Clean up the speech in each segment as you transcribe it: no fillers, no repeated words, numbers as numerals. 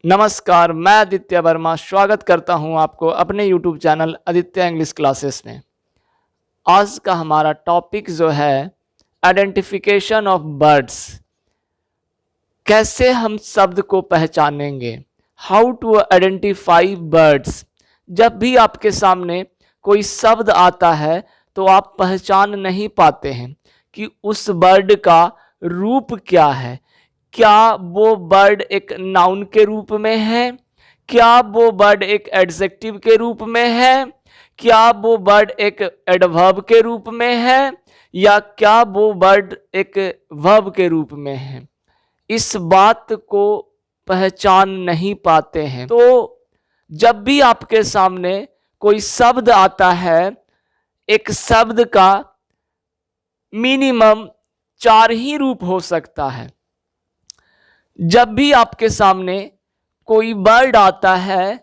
नमस्कार, मैं आदित्य वर्मा स्वागत करता हूं आपको अपने YouTube channel Aditya English classes में। आज का हमारा टॉपिक जो है आइडेंटिफिकेशन ऑफ बर्ड्स। कैसे हम शब्द को पहचानेंगे, हाउ टू आइडेंटिफाई बर्ड्स। जब भी आपके सामने कोई शब्द आता है तो आप पहचान नहीं पाते हैं कि उस बर्ड का रूप क्या है। क्या वो बर्ड एक नाउन के रूप में है, क्या वो बर्ड एक एडजेक्टिव के रूप में है, क्या वो बर्ड एक एडवर्ब के रूप में है, या क्या वो बर्ड एक वर्ब के रूप में है। इस बात को पहचान नहीं पाते हैं। तो जब भी आपके सामने कोई शब्द आता है, एक शब्द का मिनिमम 4 ही रूप हो सकता है। जब भी आपके सामने कोई बर्ड आता है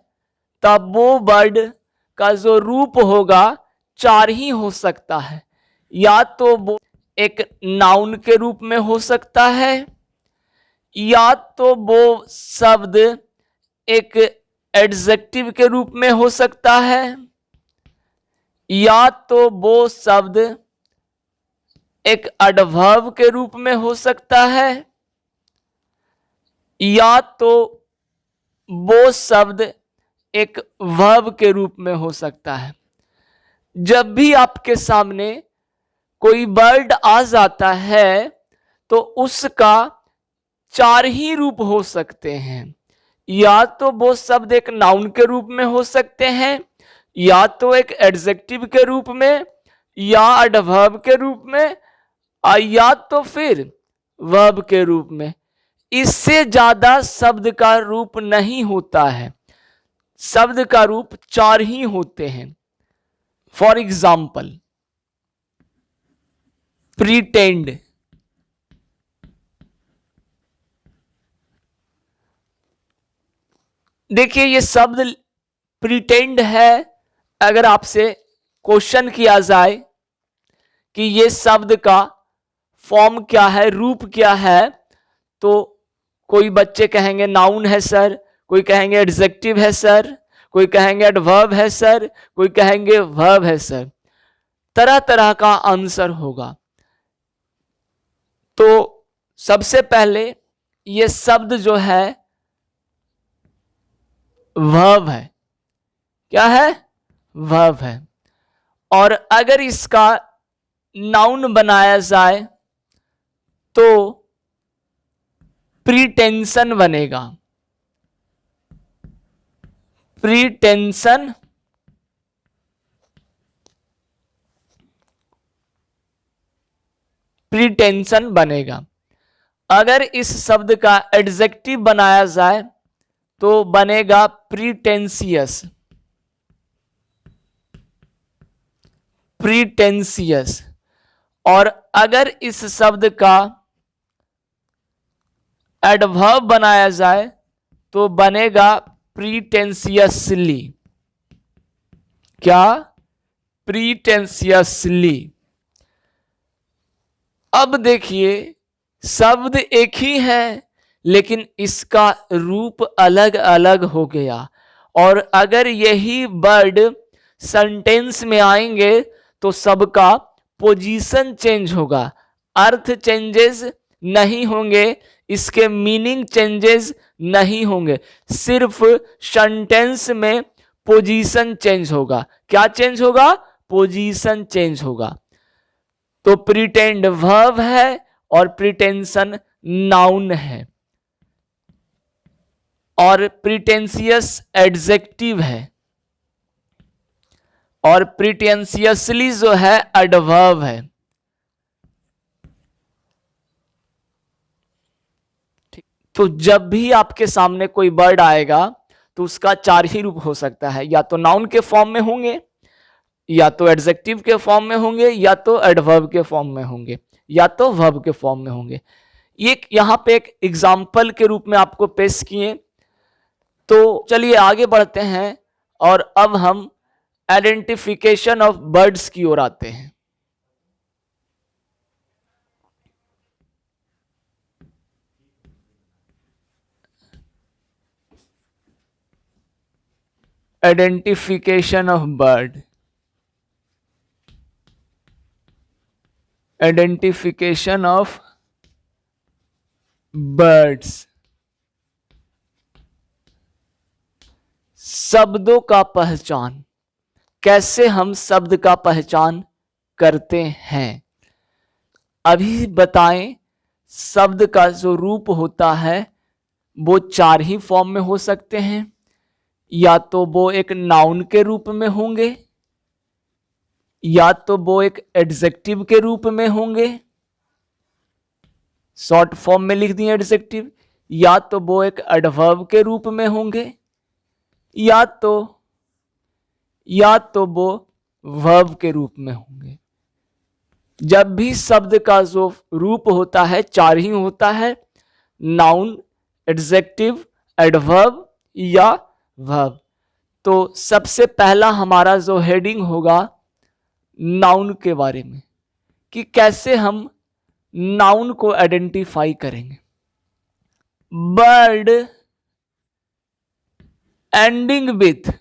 तब वो बर्ड का जो रूप होगा 4 ही हो सकता है। या तो वो एक नाउन के रूप में हो सकता है, या तो वो शब्द एक एडजेक्टिव के रूप में हो सकता है, या तो वो शब्द एक एडवर्ब के रूप में हो सकता है, या तो वो शब्द एक वर्ब के रूप में हो सकता है। जब भी आपके सामने कोई बर्ड आ जाता है तो उसका 4 ही रूप हो सकते हैं। या तो वो शब्द एक नाउन के रूप में हो सकते हैं, या तो एक एडजेक्टिव के रूप में, या एडवर्ब के रूप में, या तो फिर वर्ब के रूप में। इससे ज्यादा शब्द का रूप नहीं होता है। शब्द का रूप 4 ही होते हैं। For example, pretend. देखिए ये शब्द प्रीटेंड है। अगर आपसे क्वेश्चन किया जाए कि ये शब्द का फॉर्म क्या है, रूप क्या है, तो कोई बच्चे कहेंगे नाउन है सर, कोई कहेंगे एडजेक्टिव है सर, कोई कहेंगे एडवर्ब है सर, कोई कहेंगे वर्ब है सर। तरह तरह का आंसर होगा। तो सबसे पहले ये शब्द जो है वर्ब है। क्या है? वर्ब है। और अगर इसका नाउन बनाया जाए तो प्रीटेंशन बनेगा। प्रीटेंशन प्रीटेंशन बनेगा। अगर इस शब्द का एडजेक्टिव बनाया जाए तो बनेगा प्रीटेंसियस। प्रीटेंसियस। और अगर इस शब्द का एडवर्ब बनाया जाए तो बनेगा प्रीटेंसियसली। क्या? प्रीटेंसियसली। अब देखिए, शब्द एक ही है लेकिन इसका रूप अलग अलग हो गया। और अगर यही वर्ड सेंटेंस में आएंगे तो सबका पोजीशन चेंज होगा, अर्थ चेंजेस नहीं होंगे, इसके मीनिंग चेंजेस नहीं होंगे, सिर्फ सेंटेंस में पोजीशन चेंज होगा। क्या चेंज होगा? पोजीशन चेंज होगा। तो प्रिटेंड वर्ब है और प्रिटेंशन नाउन है, और प्रिटेंसियस एडजेक्टिव है, और प्रिटेंसियसली जो है एडवर्ब है। तो जब भी आपके सामने कोई वर्ड आएगा तो उसका 4 ही रूप हो सकता है। या तो नाउन के फॉर्म में होंगे, या तो एडजेक्टिव के फॉर्म में होंगे, या तो एडवर्ब के फॉर्म में होंगे, या तो वर्ब के फॉर्म में होंगे। ये यहां पे एक एग्जाम्पल के रूप में आपको पेश किए। तो चलिए आगे बढ़ते हैं और अब हम आइडेंटिफिकेशन ऑफ बर्ड्स की ओर आते हैं। Identification of bird, identification of birds. शब्दों का पहचान, कैसे हम शब्द का पहचान करते हैं, अभी बताएं। शब्द का जो रूप होता है वो 4 ही फॉर्म में हो सकते हैं। या तो वो एक नाउन के रूप में होंगे, या तो वो एक एडजेक्टिव के रूप में होंगे, शॉर्ट फॉर्म में लिख दिए एडजेक्टिव, या तो वो एक एडवर्ब के रूप में होंगे, या तो वो वर्ब के रूप में होंगे। जब भी शब्द का जो रूप होता है 4 ही होता है, नाउन, एडजेक्टिव, एडवर्ब या वर्ब। तो सबसे पहला हमारा जो हेडिंग होगा नाउन के बारे में, कि कैसे हम नाउन को आइडेंटिफाई करेंगे। Word ending with,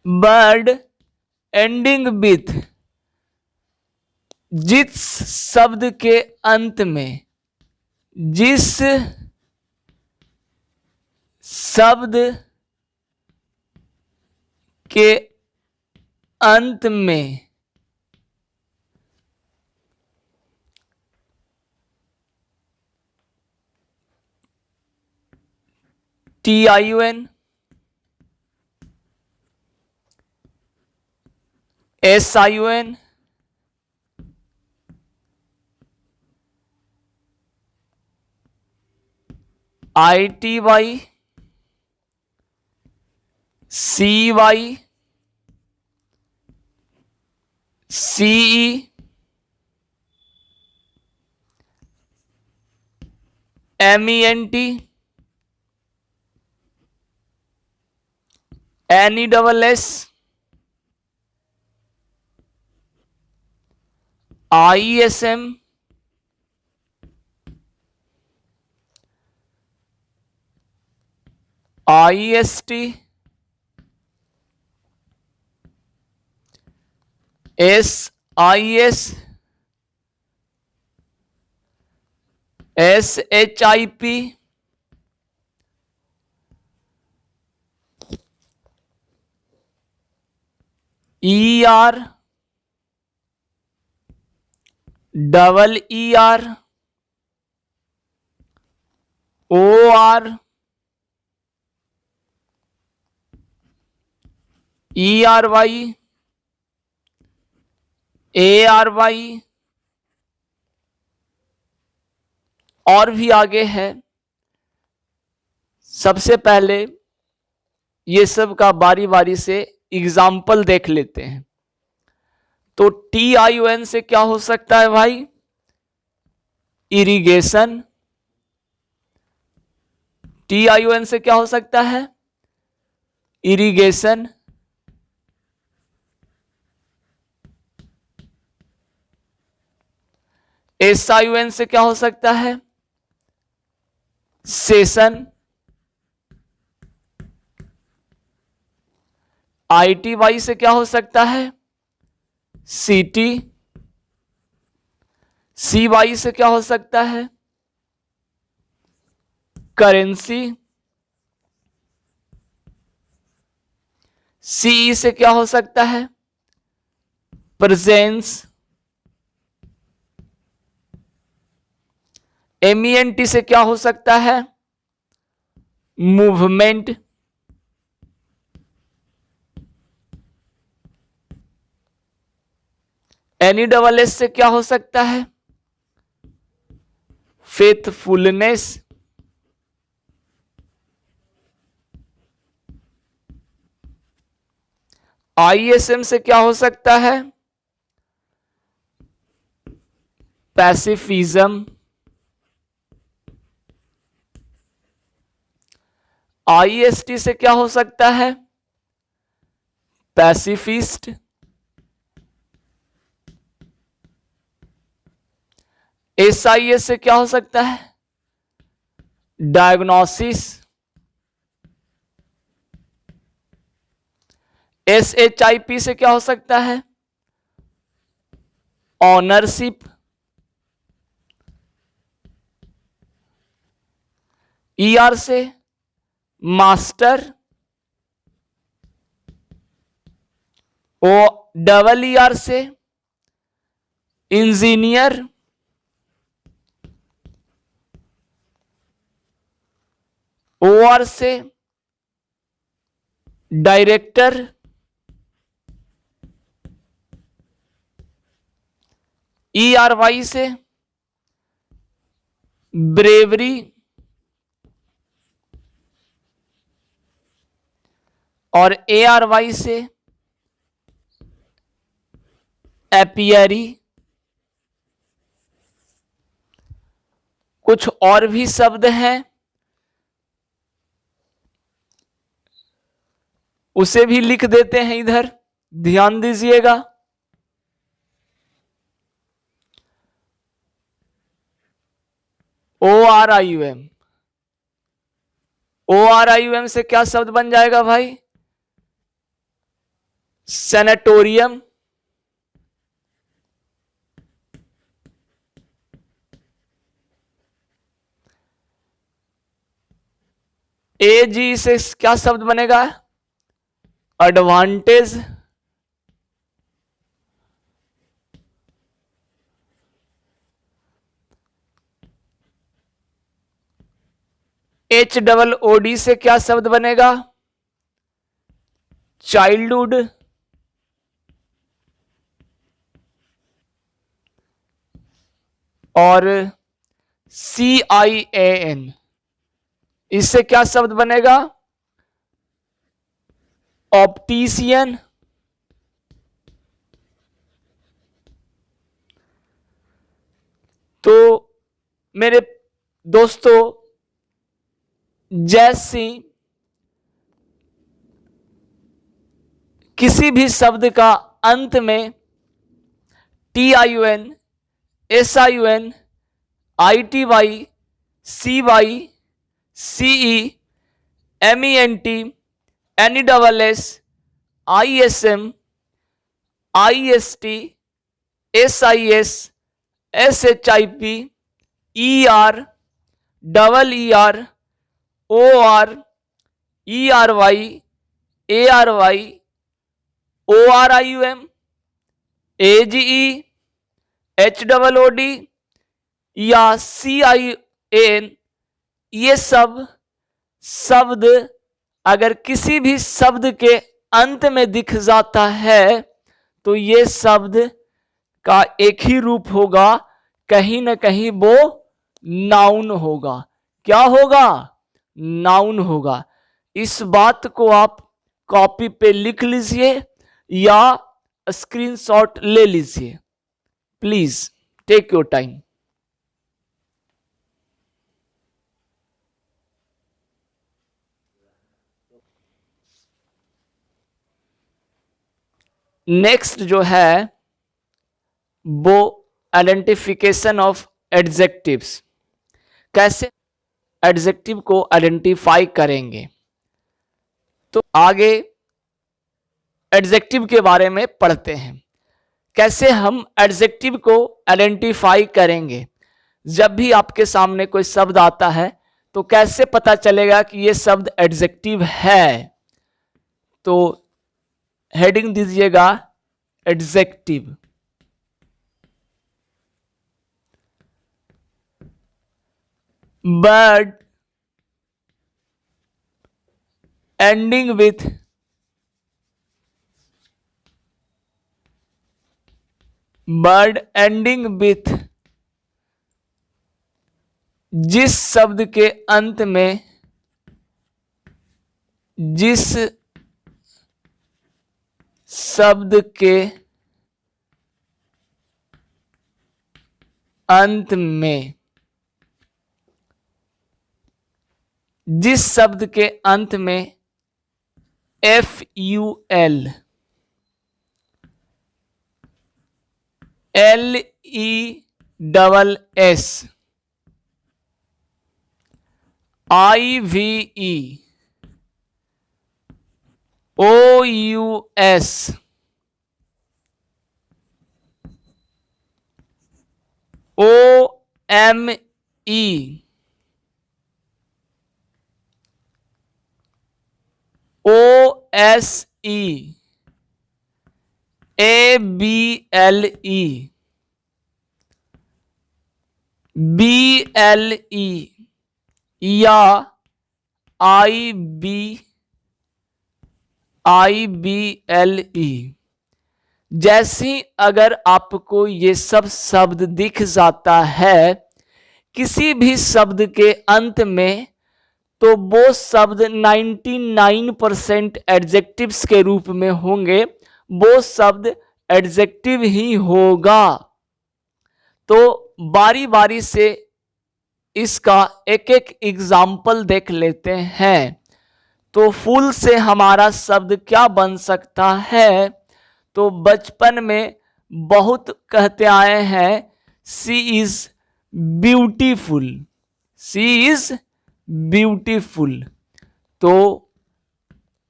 word ending with, जिस शब्द के अंत में, जिस शब्द के अंत में TION, SION, ITY, CY, CE, MENT, NESS, ISM, IST, SIS, SHIP, ER, double ER, OR, ERY, ARY, और भी आगे है। सबसे पहले ये सब का बारी बारी से एग्जाम्पल देख लेते हैं। तो TION से क्या हो सकता है भाई? इरिगेशन। TION से क्या हो सकता है? इरिगेशन। SION से क्या हो सकता है? सेशन। ITY से क्या हो सकता है? सिटी। CY से क्या हो सकता है? करेंसी। CE से क्या हो सकता है? प्रेजेंस। MENT से क्या हो सकता है? मूवमेंट। NESS से क्या हो सकता है? फेथफुलनेस। ISM से क्या हो सकता है? पैसिफिज्म। IST से क्या हो सकता है? पैसिफिस्ट। SIS से क्या हो सकता है? डायग्नोसिस। SHIP से क्या हो सकता है? ऑनरशिप। ER से मास्टर। ER से इंजीनियर। OR से डायरेक्टर। ERY से ब्रेवरी। और ARY से एपियरी। कुछ और भी शब्द हैं, उसे भी लिख देते हैं इधर, ध्यान दीजिएगा। ORIUM। ORIUM से क्या शब्द बन जाएगा भाई? सेनेटोरियम। AG से क्या शब्द बनेगा? एडवांटेज। HOOD से क्या शब्द बनेगा? चाइल्डहुड। और CIAN, इससे क्या शब्द बनेगा? ऑप्टिशियन। तो मेरे दोस्तों, जैसी किसी भी शब्द का अंत में TIUN, SIUN, ITY, CY, CE, MENT, NESS, ISM, IST, SIS, SHIP, ER, ER, OR, ERY, ARY, ORIUM, AGE, HOOD या CIAN, ये सब शब्द अगर किसी भी शब्द के अंत में दिख जाता है तो ये शब्द का एक ही रूप होगा, कहीं ना कहीं वो नाउन होगा। क्या होगा? नाउन होगा। इस बात को आप कॉपी पे लिख लीजिए या स्क्रीनशॉट ले लीजिए, please take your time. Next जो है वो आइडेंटिफिकेशन ऑफ एडजेक्टिव्स। कैसे एडजेक्टिव को आइडेंटिफाई करेंगे, तो आगे एडजेक्टिव के बारे में पढ़ते हैं। कैसे हम एडजेक्टिव को आइडेंटिफाई करेंगे? जब भी आपके सामने कोई शब्द आता है तो कैसे पता चलेगा कि यह शब्द एडजेक्टिव है? तो हेडिंग दीजिएगा एडजेक्टिव। बर्ड एंडिंग विथ जिस शब्द के अंत में जिस शब्द के अंत में FUL LESS IVE OUS, OME, OSE, ABLE, BLE या IBLE। जैसे अगर आपको ये सब शब्द दिख जाता है किसी भी शब्द के अंत में, तो वो शब्द 99% एडजेक्टिव्स के रूप में होंगे, वो शब्द एडजेक्टिव ही होगा। तो बारी बारी से इसका एक एक एग्जाम्पल देख लेते हैं। तो फूल से हमारा शब्द क्या बन सकता है? तो बचपन में बहुत कहते आए हैं she is beautiful, she is beautiful. तो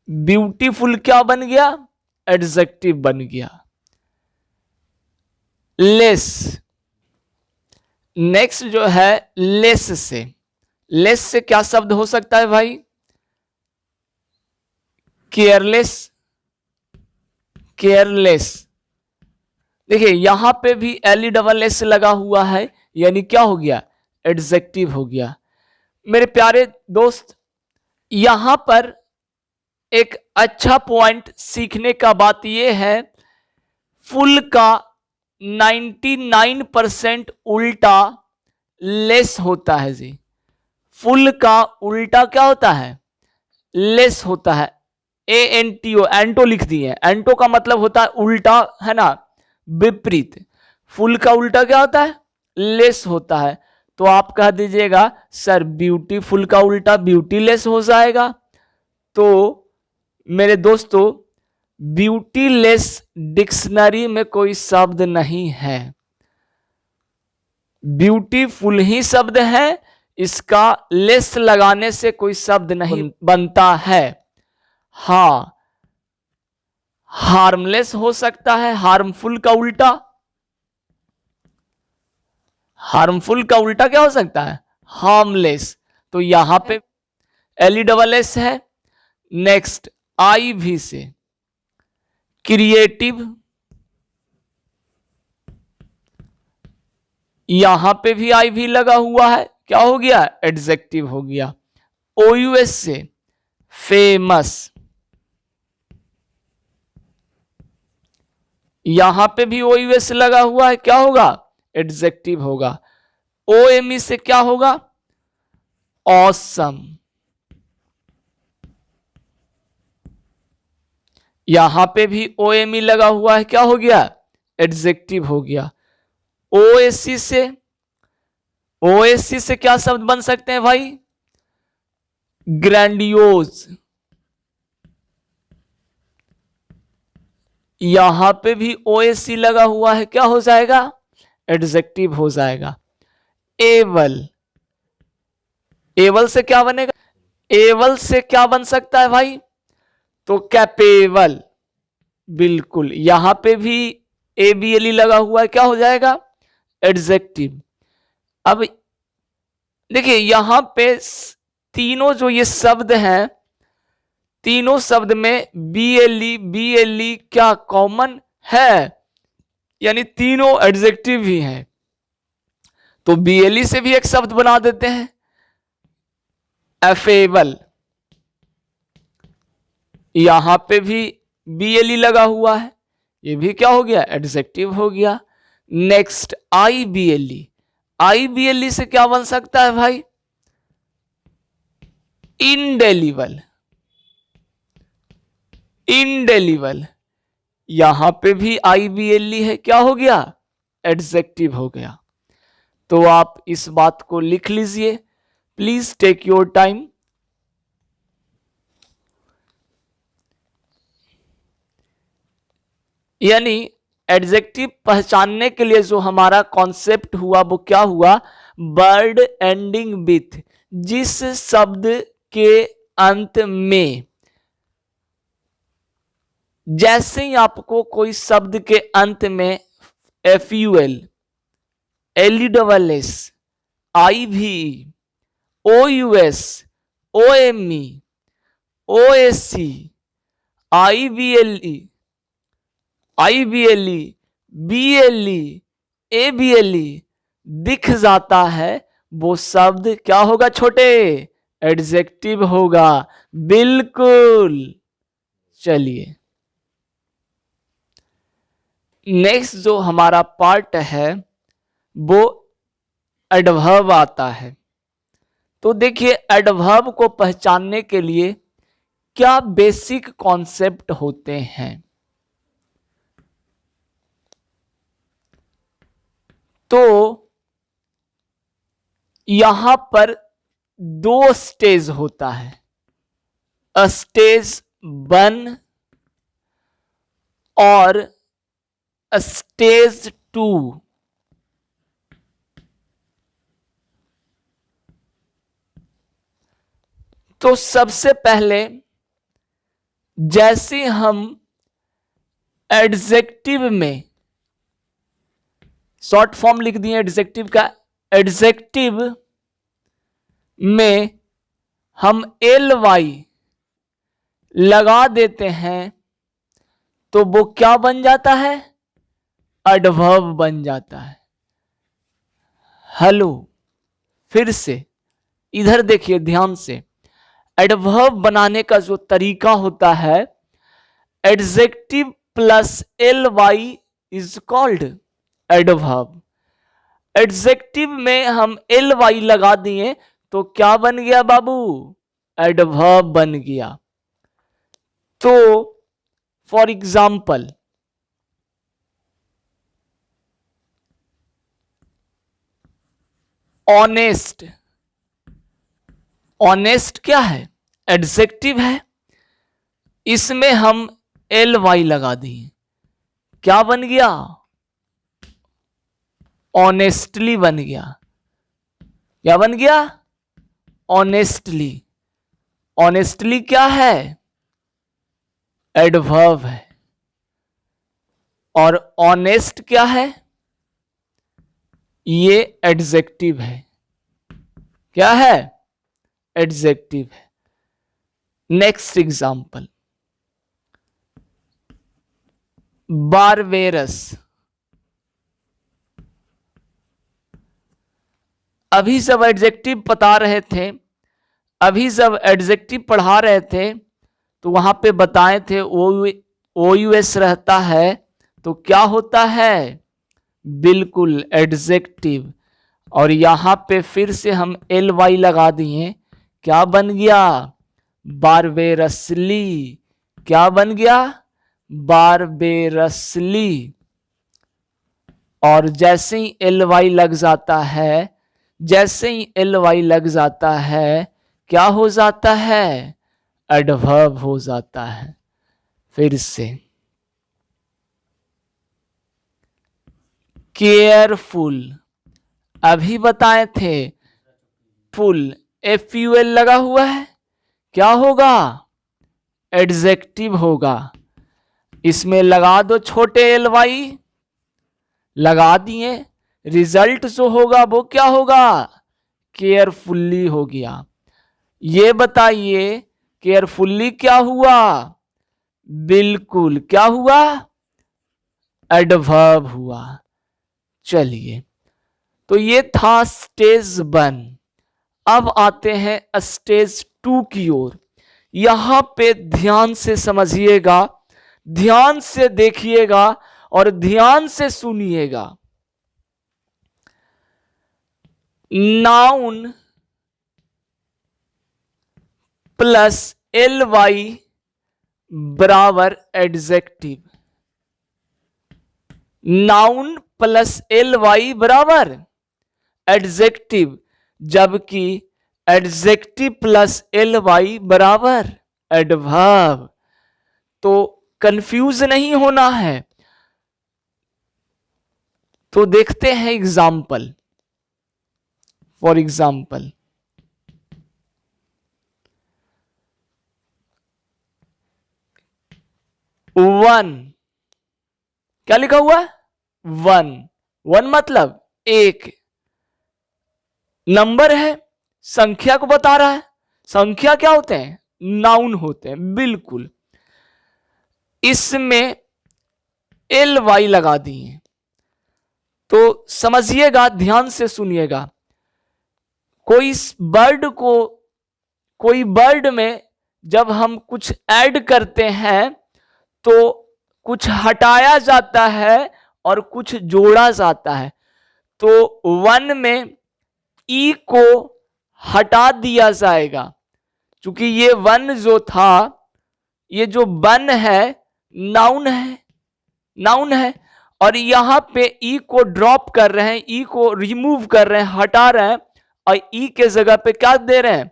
ब्यूटीफुल क्या बन गया? एडजेक्टिव बन गया। लेस, नेक्स्ट जो है लेस से क्या शब्द हो सकता है भाई? Careless, careless. देखिए यहां पे भी LESS लगा हुआ है, यानी क्या हो गया? एडजेक्टिव हो गया। मेरे प्यारे दोस्त, यहां पर एक अच्छा पॉइंट सीखने का बात यह है, फुल का 99% उल्टा लेस होता है जी। फुल का उल्टा क्या होता है? लेस होता है। ANTO, एंटो लिख दिए। एंटो का मतलब होता है उल्टा, है ना, विपरीत। फुल का उल्टा क्या होता है? लेस होता है। तो आप कह दीजिएगा सर ब्यूटीफुल का उल्टा ब्यूटीलेस हो जाएगा। तो मेरे दोस्तों, ब्यूटीलेस डिक्शनरी में कोई शब्द नहीं है, ब्यूटीफुल ही शब्द है। इसका लेस लगाने से कोई शब्द नहीं बनता है। हां, हार्मलेस हो सकता है। हार्मफुल का उल्टा, हार्मफुल का उल्टा क्या हो सकता है? हार्मलेस। तो यहां पे LESS है। नेक्स्ट IV से क्रिएटिव, यहां पे भी IV लगा हुआ है, क्या हो गया? एडजेक्टिव हो गया। OUS से फेमस, यहां पे भी OUS लगा हुआ है, क्या होगा? एडजेक्टिव होगा। OME से क्या होगा? ऑसम, यहां पे भी OME लगा हुआ है, क्या हो गया? एडजेक्टिव हो गया। OSC से क्या शब्द बन सकते हैं भाई? ग्रैंडियोज, यहां पे भी OSC लगा हुआ है, क्या हो जाएगा? एडजेक्टिव हो जाएगा। एवल, एवल से क्या बनेगा? एवल से क्या बन सकता है भाई? तो कैपेबल, बिल्कुल। यहां पे भी ABLE लगा हुआ है, क्या हो जाएगा? एडजेक्टिव। अब देखिए यहां पे तीनों जो ये शब्द हैं, तीनों शब्द में BLE क्या कॉमन है? यानी तीनों एडजेक्टिव ही हैं। तो BLE से भी एक शब्द बना देते हैं, एफेबल। यहां पे भी BLE लगा हुआ है, ये भी क्या हो गया? एडजेक्टिव हो गया। नेक्स्ट IBLE से क्या बन सकता है भाई? Indelible, indelible. यहां पे भी IBLE है, क्या हो गया? एडजेक्टिव हो गया। तो आप इस बात को लिख लीजिए, प्लीज टेक योर टाइम। यानी एडजेक्टिव पहचानने के लिए जो हमारा कॉन्सेप्ट हुआ वो क्या हुआ? वर्ड एंडिंग विथ, जिस शब्द के अंत में जैसे ही आपको कोई शब्द के अंत में FUL, LESS, IV, OUS, OME, OSC, IBLE, IBLE, BLE, ABLE दिख जाता है, वो शब्द क्या होगा छोटे? एडजेक्टिव होगा। बिल्कुल। चलिए नेक्स्ट जो हमारा पार्ट है वो एडवर्ब आता है। तो देखिए एडवर्ब को पहचानने के लिए क्या बेसिक कॉन्सेप्ट होते हैं। तो यहां पर दो स्टेज होता है, स्टेज 1 और स्टेज 2। तो सबसे पहले जैसे हम एडजेक्टिव में शॉर्ट फॉर्म लिख दिए एडजेक्टिव का, एडजेक्टिव में हम LY लगा देते हैं तो वो क्या बन जाता है? एडवर्ब बन जाता है। हेलो, फिर से इधर देखिए ध्यान से। एडवर्ब बनाने का जो तरीका होता है, adjective plus LY is called adverb. Adjective में हम LY लगा दिए तो क्या बन गया बाबू? एडवर्ब बन गया। तो फॉर एग्जाम्पल ऑनेस्ट, ऑनेस्ट क्या है? एडजेक्टिव है, इसमें हम LY लगा दिए, क्या बन गया? ऑनेस्टली बन गया। क्या बन गया? ऑनेस्टली। ऑनेस्टली क्या है? एडवर्ब है। और ऑनेस्ट क्या है? ये एडजेक्टिव है। क्या है? एडजेक्टिव है। Next example barbarous. अभी सब एडजेक्टिव बता रहे थे, अभी सब एडजेक्टिव पढ़ा रहे थे, तो वहां पे बताए थे OUS रहता है तो क्या होता है? बिल्कुल एडजेक्टिव। और यहां पे फिर से हम LY लगा दिए, क्या बन गया? बारबेरसली। क्या बन गया? बारबेरसली। और जैसे ही LY लग जाता है, जैसे ही LY लग जाता है, क्या हो जाता है? एडवर्ब हो जाता है। फिर से केयरफुल, अभी बताए थे फुल, FUL लगा हुआ है, क्या होगा? एडजेक्टिव होगा। इसमें लगा दो छोटे LY, लगा दिए, रिजल्ट जो होगा वो क्या होगा? केयरफुल्ली हो गया। ये बताइए केयरफुल्ली क्या हुआ? बिल्कुल क्या हुआ? एडवर्ब हुआ। चलिए, तो ये था स्टेज 1। अब आते हैं स्टेज 2 की ओर। यहां पे ध्यान से समझिएगा, ध्यान से देखिएगा और ध्यान से सुनिएगा। नाउन प्लस LY बराबर एडजेक्टिव। नाउन प्लस LY बराबर एडजेक्टिव, जबकि एडजेक्टिव प्लस LY बराबर एडवर्ब। तो कंफ्यूज नहीं होना है। तो देखते हैं एग्जाम्पल। फॉर एग्जाम्पल वन, क्या लिखा हुआ है? वन। वन मतलब एक नंबर है, संख्या को बता रहा है। संख्या क्या होते हैं? नाउन होते हैं, बिल्कुल। इसमें एल वाई लगा दिए तो समझिएगा, ध्यान से सुनिएगा। कोई बर्ड में जब हम कुछ ऐड करते हैं तो कुछ हटाया जाता है और कुछ जोड़ा जाता है। तो वन में ई को हटा दिया जाएगा, क्योंकि ये वन जो था, ये जो वन है नाउन है, नाउन है, और यहां पे ई को ड्रॉप कर रहे हैं, ई को रिमूव कर रहे हैं, हटा रहे हैं, और ई के जगह पे क्या दे रहे हैं?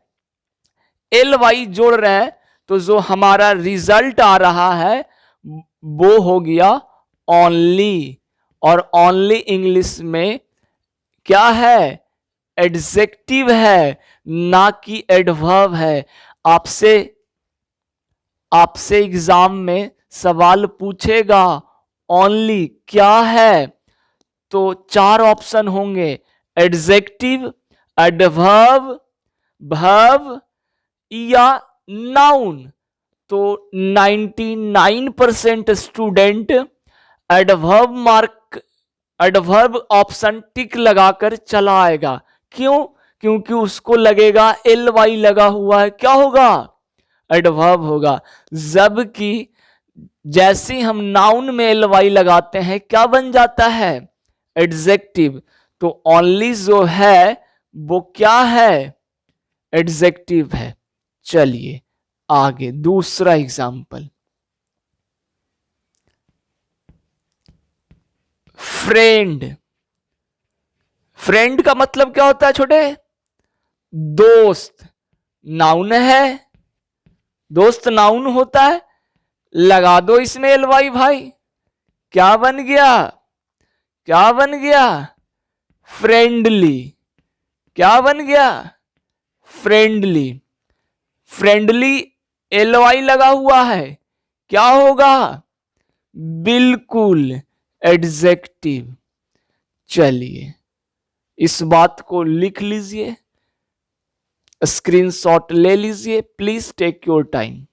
एल वाई जोड़ रहे हैं। तो जो हमारा रिजल्ट आ रहा है वो हो गया ओनली। और ओनली इंग्लिश में क्या है? एडजेक्टिव है, ना कि एडवर्ब है। आपसे एग्जाम में सवाल पूछेगा ओनली क्या है, तो 4 ऑप्शन होंगे, एडजेक्टिव, एडवर्ब, वर्ब या नाउन। तो 99% स्टूडेंट एडवर्ब ऑप्शन टिक लगाकर चला आएगा। क्यों? क्योंकि उसको लगेगा एल वाई लगा हुआ है, क्या होगा? एडवर्ब होगा। जबकि जैसे हम नाउन में एल वाई लगाते हैं क्या बन जाता है? एडजेक्टिव। तो ओनली जो है वो क्या है? एडजेक्टिव है। चलिए आगे दूसरा एग्जाम्पल, फ्रेंड। फ्रेंड का मतलब क्या होता है छोटे? दोस्त। नाउन है, दोस्त नाउन होता है। लगा दो इसमें एल वाई भाई, क्या बन गया? क्या बन गया? फ्रेंडली। क्या बन गया? फ्रेंडली। फ्रेंडली एल वाई लगा हुआ है, क्या होगा? बिल्कुल एडजेक्टिव। चलिए इस बात को लिख लीजिए, स्क्रीनशॉट ले लीजिए, प्लीज टेक योर टाइम।